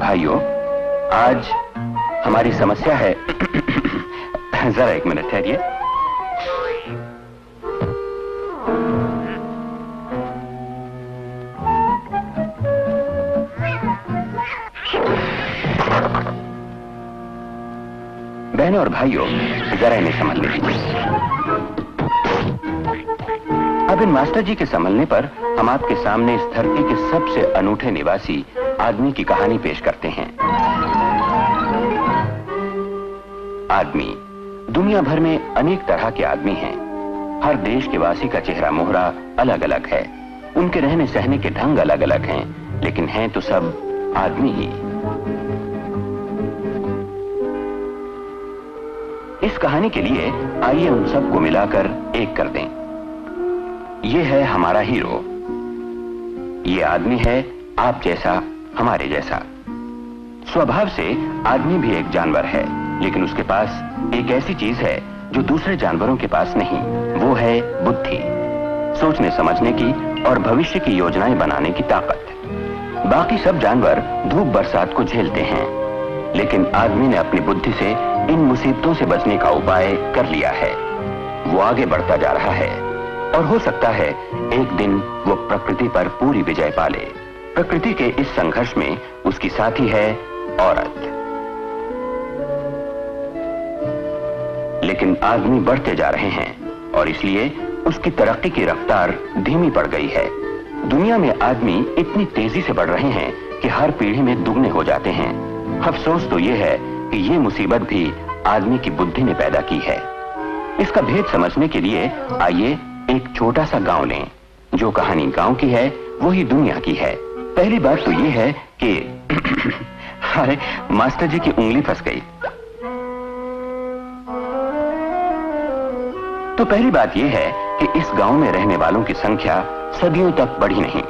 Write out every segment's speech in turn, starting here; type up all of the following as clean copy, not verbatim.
भाइयों, आज हमारी समस्या है जरा एक मिनट ठहरिए। बहनों और भाइयों, जरा इन्हें संभलने दीजिए। अब इन मास्टर जी के संभलने पर हम आपके सामने इस धरती के सबसे अनूठे निवासी आदमी की कहानी पेश करते हैं। आदमी, दुनिया भर में अनेक तरह के आदमी हैं। हर देश के वासी का चेहरा मोहरा अलग अलग है, उनके रहने सहने के ढंग अलग अलग हैं, लेकिन हैं तो सब आदमी ही। इस कहानी के लिए आइए उन सबको मिलाकर एक कर दें। ये है हमारा हीरो। ये आदमी है आप जैसा, हमारे जैसा। स्वभाव से आदमी भी एक जानवर है, लेकिन उसके पास एक ऐसी चीज है जो दूसरे जानवरों के पास नहीं। वो है बुद्धि, सोचने समझने की और भविष्य की योजनाएं बनाने की ताकत। बाकी सब जानवर धूप बरसात को झेलते हैं, लेकिन आदमी ने अपनी बुद्धि से इन मुसीबतों से बचने का उपाय कर लिया है। वो आगे बढ़ता जा रहा है और हो सकता है एक दिन वो प्रकृति पर पूरी विजय पा ले। प्रकृति के इस संघर्ष में उसकी साथी है औरत। लेकिन आदमी बढ़ते जा रहे हैं और इसलिए उसकी तरक्की की रफ्तार धीमी पड़ गई है। दुनिया में आदमी इतनी तेजी से बढ़ रहे हैं कि हर पीढ़ी में दुगने हो जाते हैं। अफसोस तो यह है कि ये मुसीबत भी आदमी की बुद्धि ने पैदा की है। इसका भेद समझने के लिए आइए एक छोटा सा गांव लें। जो कहानी गांव की है वही दुनिया की है। पहली बात तो ये है कि अरे मास्टर जी की उंगली फंस गई। तो पहली बात यह है कि इस गांव में रहने वालों की संख्या सदियों तक बढ़ी नहीं।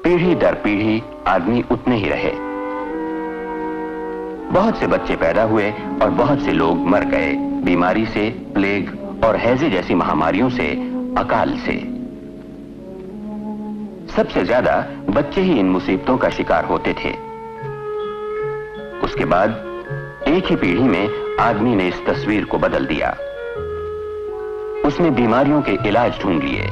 पीढ़ी दर पीढ़ी आदमी उतने ही रहे। बहुत से बच्चे पैदा हुए और बहुत से लोग मर गए, बीमारी से, प्लेग और हैजे जैसी महामारियों से, अकाल से। सबसे ज्यादा बच्चे ही इन मुसीबतों का शिकार होते थे। उसके बाद एक ही पीढ़ी में आदमी ने इस तस्वीर को बदल दिया। उसने बीमारियों के इलाज ढूंढ लिए,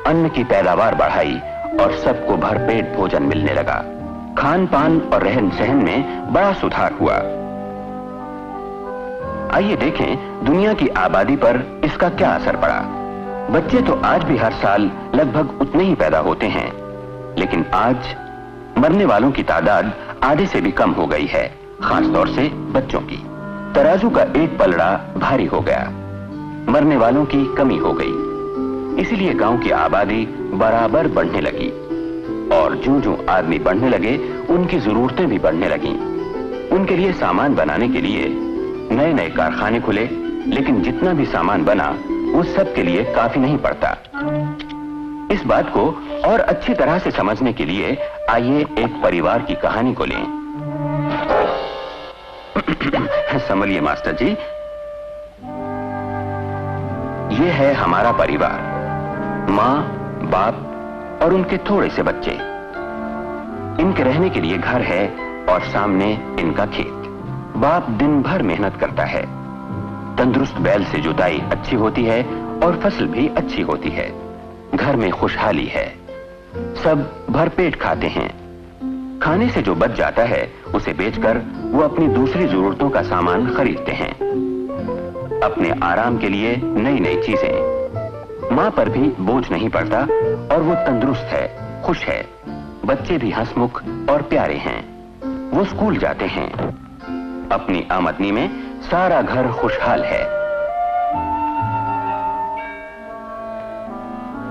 अन्न की पैदावार बढ़ाई और सबको भरपेट भोजन मिलने लगा। खान पान और रहन सहन में बड़ा सुधार हुआ। आइए देखें दुनिया की आबादी पर इसका क्या असर पड़ा। बच्चे तो आज भी हर साल लगभग उतने ही पैदा होते हैं, लेकिन आज मरने वालों की तादाद आधे से भी कम हो गई है, खासतौर से बच्चों की। तराजू का एक पलड़ा भारी हो गया, मरने वालों की कमी हो गई। इसीलिए गांव की आबादी बराबर बढ़ने लगी और जो आदमी बढ़ने लगे उनकी जरूरतें भी बढ़ने लगीं। उनके लिए सामान बनाने के लिए नए नए कारखाने खुले, लेकिन जितना भी सामान बना वो सब के लिए काफी नहीं पड़ता। इस बात को और अच्छी तरह से समझने के लिए आइए एक परिवार की कहानी को लें। समझिए मास्टर जी, ये है हमारा परिवार, माँ, बाप और उनके थोड़े से बच्चे। इनके रहने के लिए घर है और सामने इनका खेत। बाप दिन भर मेहनत करता है। तंदुरुस्त बैल से जुताई अच्छी होती है और फसल भी अच्छी होती है। घर में खुशहाली है, सब भरपेट खाते हैं। खाने से जो बच जाता है उसे बेचकर वो अपनी दूसरी जरूरतों का सामान खरीदते हैं, अपने आराम के लिए नई नई चीजें। माँ पर भी बोझ नहीं पड़ता और वो तंदुरुस्त है, खुश है। बच्चे भी हंसमुख और प्यारे हैं। वो स्कूल जाते हैं। अपनी आमदनी में सारा घर खुशहाल है।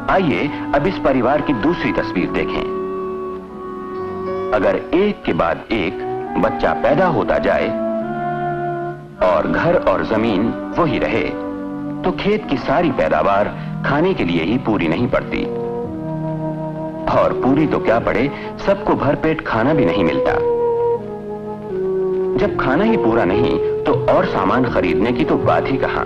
आइए अब इस परिवार की दूसरी तस्वीर देखें। अगर एक के बाद एक बच्चा पैदा होता जाए और घर और जमीन वही रहे, तो खेत की सारी पैदावार खाने के लिए ही पूरी नहीं पड़ती, और पूरी तो क्या पड़े, सबको भरपेट खाना भी नहीं मिलता। जब खाना ही पूरा नहीं तो और सामान खरीदने की तो बात ही कहां।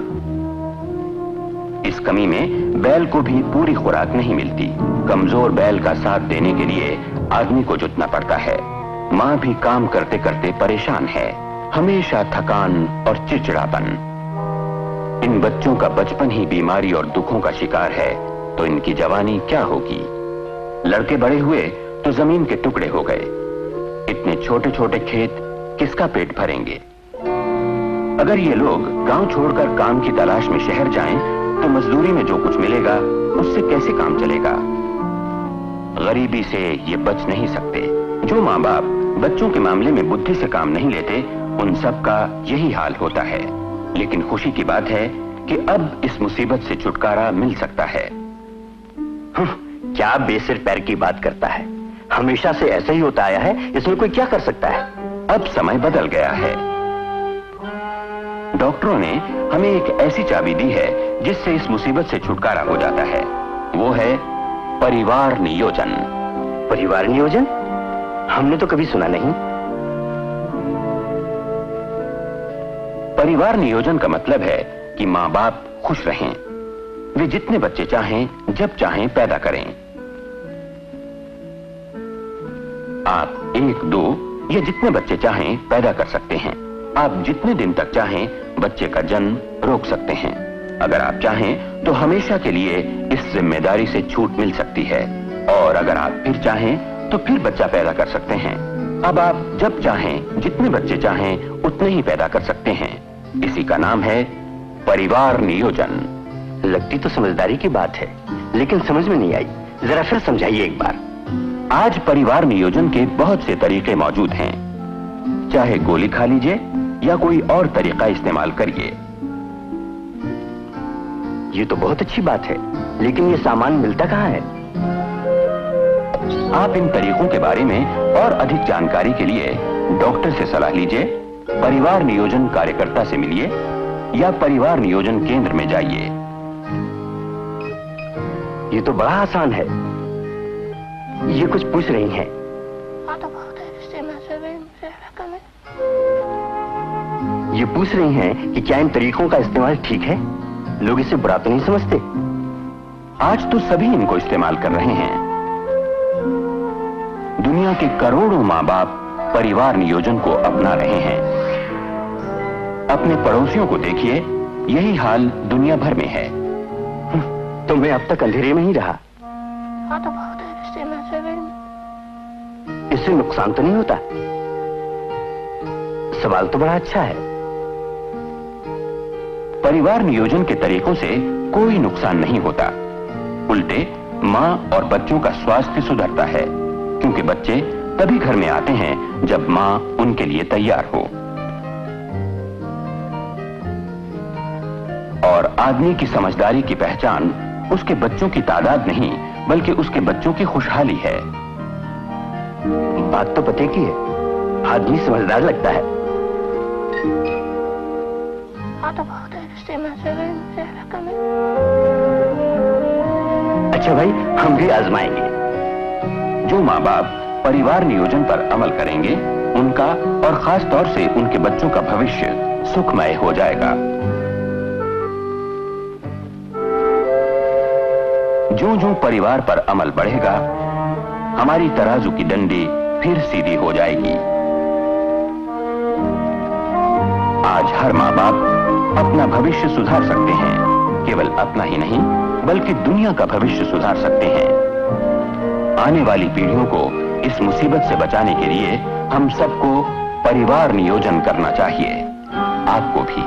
इस कमी में बैल को भी पूरी खुराक नहीं मिलती। कमजोर बैल का साथ देने के लिए आदमी को जुटना पड़ता है। मां भी काम करते करते परेशान है, हमेशा थकान और चिड़चिड़ापन। इन बच्चों का बचपन ही बीमारी और दुखों का शिकार है, तो इनकी जवानी क्या होगी। लड़के बड़े हुए तो जमीन के टुकड़े हो गए। इतने छोटे छोटे खेत किसका पेट भरेंगे। अगर ये लोग गांव छोड़कर काम की तलाश में शहर जाएं, तो मजदूरी में जो कुछ मिलेगा उससे कैसे काम चलेगा। गरीबी से ये बच नहीं सकते। जो माँ बाप बच्चों के मामले में बुद्धि से काम नहीं लेते, उन सब का यही हाल होता है। लेकिन खुशी की बात है कि अब इस मुसीबत से छुटकारा मिल सकता है। क्या बेसिर पैर की बात करता है, हमेशा से ऐसा ही होता आया है, इसमें कोई क्या कर सकता है। अब समय बदल गया है। डॉक्टरों ने हमें एक ऐसी चाबी दी है जिससे इस मुसीबत से छुटकारा हो जाता है। वो है परिवार नियोजन। परिवार नियोजन? हमने तो कभी सुना नहीं। परिवार नियोजन का मतलब है कि माँ बाप खुश रहें। वे जितने बच्चे चाहें, जब चाहें पैदा करें। आप 1, 2 या जितने बच्चे चाहें पैदा कर सकते हैं। आप जितने दिन तक चाहें बच्चे का जन्म रोक सकते हैं। अगर आप चाहें तो हमेशा के लिए इस जिम्मेदारी से छूट मिल सकती है, और अगर आप फिर चाहें तो फिर बच्चा पैदा कर सकते हैं। अब आप जब चाहें, जितने बच्चे चाहें उतने ही पैदा कर सकते हैं। इसी का नाम है परिवार नियोजन। लगती तो समझदारी की बात है, लेकिन समझ में नहीं आई। जरा फिर समझाइए एक बार। आज परिवार नियोजन के बहुत से तरीके मौजूद हैं। चाहे गोली खा लीजिए या कोई और तरीका इस्तेमाल करिए। ये तो बहुत अच्छी बात है, लेकिन ये सामान मिलता कहाँ है? आप इन तरीकों के बारे में और अधिक जानकारी के लिए डॉक्टर से सलाह लीजिए, परिवार नियोजन कार्यकर्ता से मिलिए या परिवार नियोजन केंद्र में जाइए। ये तो बड़ा आसान है। ये कुछ पूछ रही हैं। ये पूछ रही हैं कि क्या इन तरीकों का इस्तेमाल ठीक है, लोग इसे बुरा तो नहीं समझते। आज तो सभी इनको इस्तेमाल कर रहे हैं। दुनिया के करोड़ों माँ बाप परिवार नियोजन को अपना रहे हैं। अपने पड़ोसियों को देखिए, यही हाल दुनिया भर में है। तो मैं अब तक अंधेरे में ही रहा। इससे नुकसान तो नहीं होता। सवाल तो बड़ा अच्छा है। परिवार नियोजन के तरीकों से कोई नुकसान नहीं होता। उल्टे मां और बच्चों का स्वास्थ्य सुधरता है, क्योंकि बच्चे तभी घर में आते हैं जब मां उनके लिए तैयार हो। और आदमी की समझदारी की पहचान उसके बच्चों की तादाद नहीं, बल्कि उसके बच्चों की खुशहाली है। बात तो पते की है, आदमी समझदार लगता है। अच्छा भाई, हम भी आजमाएंगे। जो माँ बाप परिवार नियोजन पर अमल करेंगे, उनका और खास तौर से उनके बच्चों का भविष्य सुखमय हो जाएगा। जो परिवार पर अमल बढ़ेगा, हमारी तराजू की डंडी फिर सीधी हो जाएगी। आज हर माँ बाप अपना भविष्य सुधार सकते हैं। केवल अपना ही नहीं, बल्कि दुनिया का भविष्य सुधार सकते हैं। आने वाली पीढ़ियों को इस मुसीबत से बचाने के लिए हम सबको परिवार नियोजन करना चाहिए। आपको भी।